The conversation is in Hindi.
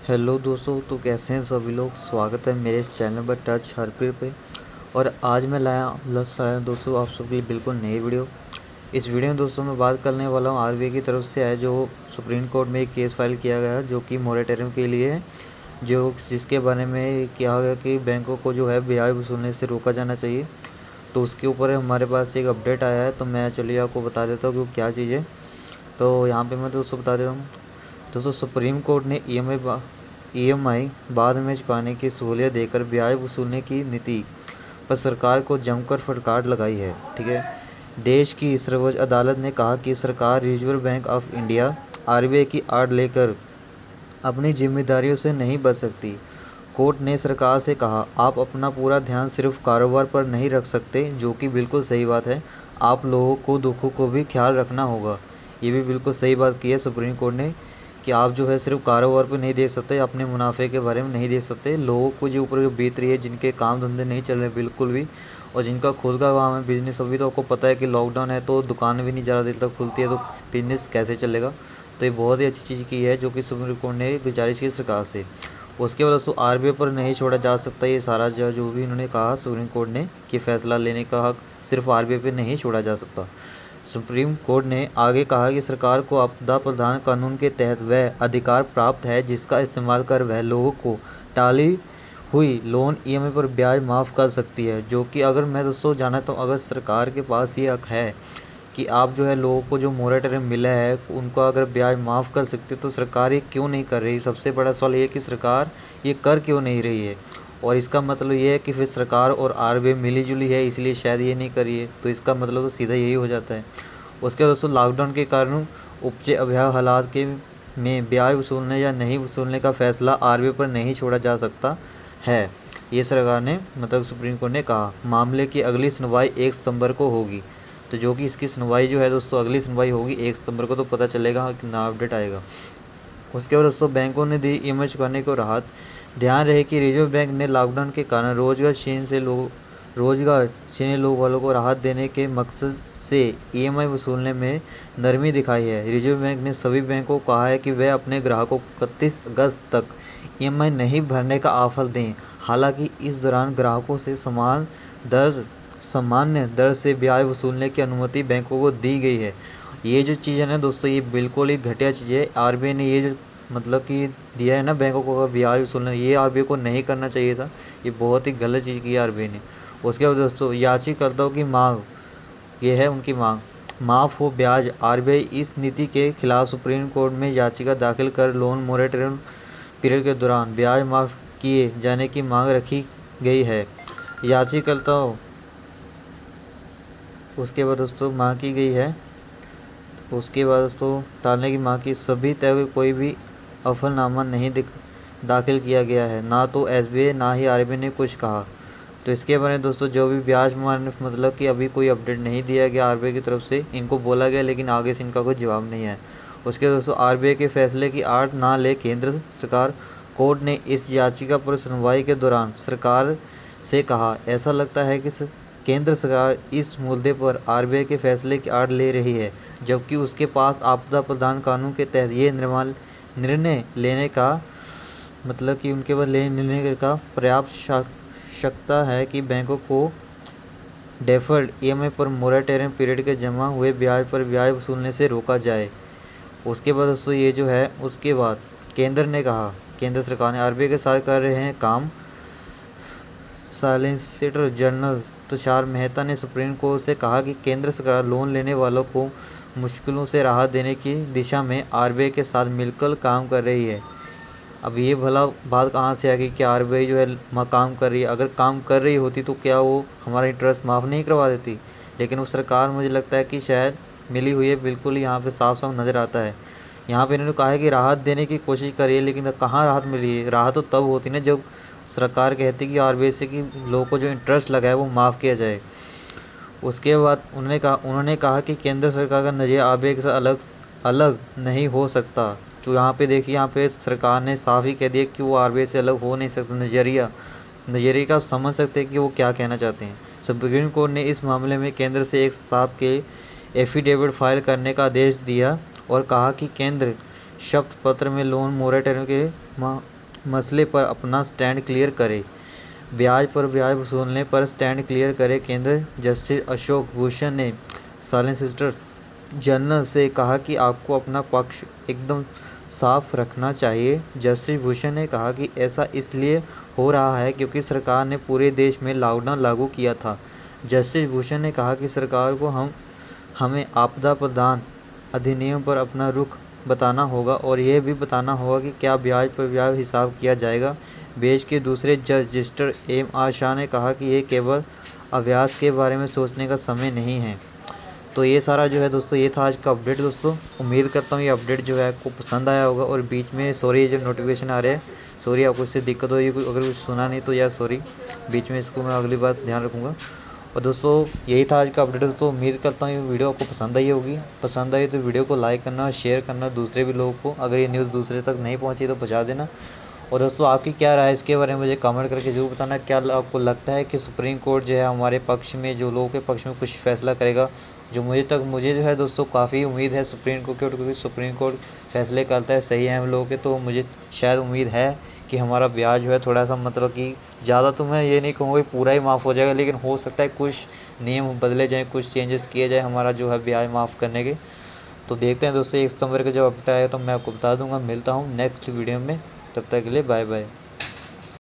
हेलो दोस्तों, तो कैसे हैं सभी लोग। स्वागत है मेरे इस चैनल पर टच हरप्रीत पे। और आज मैं लाया दोस्तों आप सबके लिए बिल्कुल नई वीडियो। इस वीडियो में दोस्तों मैं बात करने वाला हूँ आरबीआई की तरफ से है जो सुप्रीम कोर्ट में एक केस फाइल किया गया है जो कि मोरेटोरियम के लिए है, जो जिसके बारे में कहा गया कि बैंकों को जो है ब्याज वसूलने से रोका जाना चाहिए। तो उसके ऊपर हमारे पास एक अपडेट आया है, तो मैं चलिए आपको बता देता हूँ कि वो क्या चीज़ है। तो यहाँ पे मैं दोस्तों बता देता हूँ। दोस्तों सुप्रीम कोर्ट ने ईएमआई बाद में चुकाने की सहूलियत देकर ब्याज वसूलने की नीति पर सरकार को जमकर फटकार लगाई है। ठीक है, देश की सर्वोच्च अदालत ने कहा कि सरकार reserve bank of India RBI की आड़ लेकर अपनी जिम्मेदारियों से नहीं बच सकती। कोर्ट ने सरकार से कहा, आप अपना पूरा ध्यान सिर्फ कारोबार पर नहीं रख सकते, जो कि बिल्कुल सही बात है। आप लोगों को दुखों को भी ख्याल रखना होगा। ये भी बिल्कुल सही बात की है सुप्रीम कोर्ट ने कि आप जो है सिर्फ कारोबार पर नहीं देख सकते, अपने मुनाफे के बारे में नहीं देख सकते। लोगों को जो ऊपर जो बीत रही है, जिनके काम धंधे नहीं चल रहे बिल्कुल भी, और जिनका खुद का काम है बिजनेस, अभी तो आपको पता है कि लॉकडाउन है तो दुकान भी नहीं ज़्यादा देर तक खुलती है, तो बिजनेस कैसे चलेगा। तो ये बहुत ही अच्छी चीज़ की है जो कि सुप्रीम कोर्ट ने गुजारिश की सरकार से। उसके बाद दोस्तों आरबीआई पर नहीं छोड़ा जा सकता ये सारा जो भी इन्होंने कहा सुप्रीम कोर्ट ने कि फैसला लेने का हक सिर्फ आरबीआई पर नहीं छोड़ा जा सकता। सुप्रीम कोर्ट ने आगे कहा कि सरकार को आपदा प्रबंधन कानून के तहत वह अधिकार प्राप्त है जिसका इस्तेमाल कर वह लोगों को टाली हुई लोन ईएमआई पर ब्याज माफ़ कर सकती है। जो कि अगर मैं दोस्तों जाना तो अगर सरकार के पास ये हक है कि आप जो है लोगों को जो मोरेटोरियम मिला है उनका अगर ब्याज माफ़ कर सकते, तो सरकार ये क्यों नहीं कर रही। सबसे बड़ा सवाल ये है कि सरकार ये कर क्यों नहीं रही है। और इसका मतलब ये है कि फिर सरकार और आरबीआई मिली जुली है, इसलिए शायद ये नहीं कर रही है। तो इसका मतलब तो सीधा यही हो जाता है। उसके बाद दोस्तों लॉकडाउन के कारण उपजे अभ्या हालात के में ब्याज वसूलने या नहीं वसूलने का फैसला आरबीआई पर नहीं छोड़ा जा सकता है, ये सरकार ने मतलब सुप्रीम कोर्ट ने कहा। मामले की अगली सुनवाई 1 सितंबर को होगी। तो जो कि इसकी सुनवाई जो है दोस्तों अगली सुनवाई होगी 1 सितंबर को, तो पता चलेगा कि ना अपडेट आएगा। उसके बाद दोस्तों बैंकों ने दी ईएमआई चुकाने को राहत। ध्यान रहे कि रिजर्व बैंक ने लॉकडाउन के कारण रोजगार छीने लोग वालों को राहत देने के मकसद से ईएमआई वसूलने में नरमी दिखाई है। रिजर्व बैंक ने सभी बैंकों को कहा है कि वे अपने ग्राहकों को 31 अगस्त तक ईएमआई नहीं भरने का ऑफर दें। हालांकि इस दौरान ग्राहकों से सामान्य दर से ब्याज वसूलने की अनुमति बैंकों को दी गई है। ये जो चीज़ है ना दोस्तों, ये बिल्कुल ही घटिया चीज़ है। आरबीआई ने ये जो मतलब कि दिया है ना बैंकों को ब्याज वसूलना, ये आरबीआई को नहीं करना चाहिए था। ये बहुत ही गलत चीज़ की है आरबीआई ने। उसके बाद दोस्तों याचिकाकर्ताओं की मांग, ये है उनकी मांग, माफ़ हो ब्याज। आरबीआई इस नीति के खिलाफ सुप्रीम कोर्ट में याचिका दाखिल कर लोन मोरेटोरियम पीरियड के दौरान ब्याज माफ़ किए जाने की मांग रखी गई है। याचिकाकर्ताओं उसके बाद दोस्तों मांग की गई है। उसके बाद दोस्तों टालने की मांग की सभी तय कोई भी अफलनामा नहीं दाखिल किया गया है। ना तो एसबीआई ना ही आरबीआई ने कुछ कहा। तो इसके बारे में दोस्तों जो भी ब्याज मान मतलब कि अभी कोई अपडेट नहीं दिया गया आरबीआई की तरफ से, इनको बोला गया लेकिन आगे से इनका कोई जवाब नहीं है। उसके दोस्तों आरबीआई के फैसले की आड़ ना ले केंद्र सरकार। कोर्ट ने इस याचिका पर सुनवाई के दौरान सरकार से कहा, ऐसा लगता है कि केंद्र सरकार इस मुद्दे पर आरबीआई के फैसले की आड़ ले रही है, जबकि उसके पास आपदा प्रबंधन कानून के तहत ये निर्णय लेने का मतलब कि उनके पास निर्णय का पर्याप्त शकता है कि बैंकों को डेफर्ड ईएमआई पर मोरेटोरियम पीरियड के जमा हुए ब्याज पर ब्याज वसूलने से रोका जाए। उसके बाद दोस्तों ये जो है उसके बाद केंद्र ने कहा, केंद्र सरकार ने आरबीआई के साथ कर रहे हैं काम। सॉलिसिटर जनरल तुषार मेहता ने सुप्रीम कोर्ट से कहा कि केंद्र सरकार लोन लेने वालों को मुश्किलों से राहत देने की दिशा में आरबीआई के साथ मिलकर काम कर रही है। अब ये भला बात कहाँ से आ गई कि आरबीआई जो है काम कर रही है। अगर काम कर रही होती तो क्या वो हमारा इंटरेस्ट माफ़ नहीं करवा देती। लेकिन वो सरकार मुझे लगता है कि शायद मिली हुई है, बिल्कुल यहाँ पे साफ साफ नज़र आता है। यहाँ पे इन्होंने कहा है कि राहत देने की कोशिश करिए, लेकिन कहाँ राहत मिली है। राहत तो तब होती ना जब सरकार कहती कि आरबीआई से कि लोगों को जो इंटरेस्ट लगा है वो माफ़ किया जाए। उसके बाद उन्होंने कहा कि केंद्र सरकार का नज़रिया आरबीआई से अलग नहीं हो सकता। तो यहाँ पे देखिए, यहाँ पे सरकार ने साफ ही कह दिया कि वो आरबीआई से अलग हो नहीं सकता। नज़रिए का समझ सकते हैं कि वो क्या कहना चाहते हैं। सुप्रीम कोर्ट ने इस मामले में केंद्र से एक किताब के एफिडेविट फाइल करने का आदेश दिया और कहा कि केंद्र शपथ पत्र में लोन मोरेटोरियम के मसले पर अपना स्टैंड क्लियर करे। ब्याज पर ब्याज वसूलने पर स्टैंड क्लियर करे। केंद्र जस्टिस अशोक भूषण ने सॉलिसिटर जनरल से कहा कि आपको अपना पक्ष एकदम साफ रखना चाहिए। जस्टिस भूषण ने कहा कि ऐसा इसलिए हो रहा है क्योंकि सरकार ने पूरे देश में लॉकडाउन लागू किया था। जस्टिस भूषण ने कहा कि सरकार को हमें आपदा प्रदान अधिनियम पर अपना रुख बताना होगा और यह भी बताना होगा कि क्या ब्याज पर ब्याज हिसाब किया जाएगा। बेंच के दूसरे जज रजिस्ट्रार एम आर शाह ने कहा कि ये केवल अभ्यास के बारे में सोचने का समय नहीं है। तो ये सारा जो है दोस्तों, ये था आज का अपडेट दोस्तों। उम्मीद करता हूँ ये अपडेट जो है आपको पसंद आया होगा। और बीच में सॉरी जो नोटिफिकेशन आ रहे हैं, सॉरी आपको इससे दिक्कत हो, अगर कुछ सुना नहीं तो यार सॉरी, बीच में इसको मैं अगली बार ध्यान रखूँगा। और दोस्तों यही था आज का अपडेट दोस्तों। उम्मीद करता हूँ ये वीडियो आपको पसंद आई होगी। पसंद आई तो वीडियो को लाइक करना, शेयर करना दूसरे भी लोगों को। अगर ये न्यूज़ दूसरे तक नहीं पहुँची तो पहुँचा देना। और दोस्तों आपकी क्या राय है इसके बारे में मुझे कमेंट करके जरूर बताना। क्या आपको लगता है कि सुप्रीम कोर्ट जो है हमारे पक्ष में, जो लोगों के पक्ष में कुछ फैसला करेगा? जो मुझे जो है दोस्तों काफ़ी उम्मीद है सुप्रीम कोर्ट, क्योंकि सुप्रीम कोर्ट फैसले करता है सही है हम लोगों के। तो मुझे शायद उम्मीद है कि हमारा ब्याज जो है थोड़ा सा, मतलब कि ज़्यादा तो मैं ये नहीं कहूँगा कि पूरा ही माफ़ हो जाएगा, लेकिन हो सकता है कुछ नियम बदले जाएँ, कुछ चेंजेस किए जाए हमारा जो है ब्याज माफ़ करने के। तो देखते हैं दोस्तों 1 सितंबर का जब अपडेट आएगा तो मैं आपको बता दूंगा। मिलता हूँ नेक्स्ट वीडियो में, तब तक के लिए बाय बाय।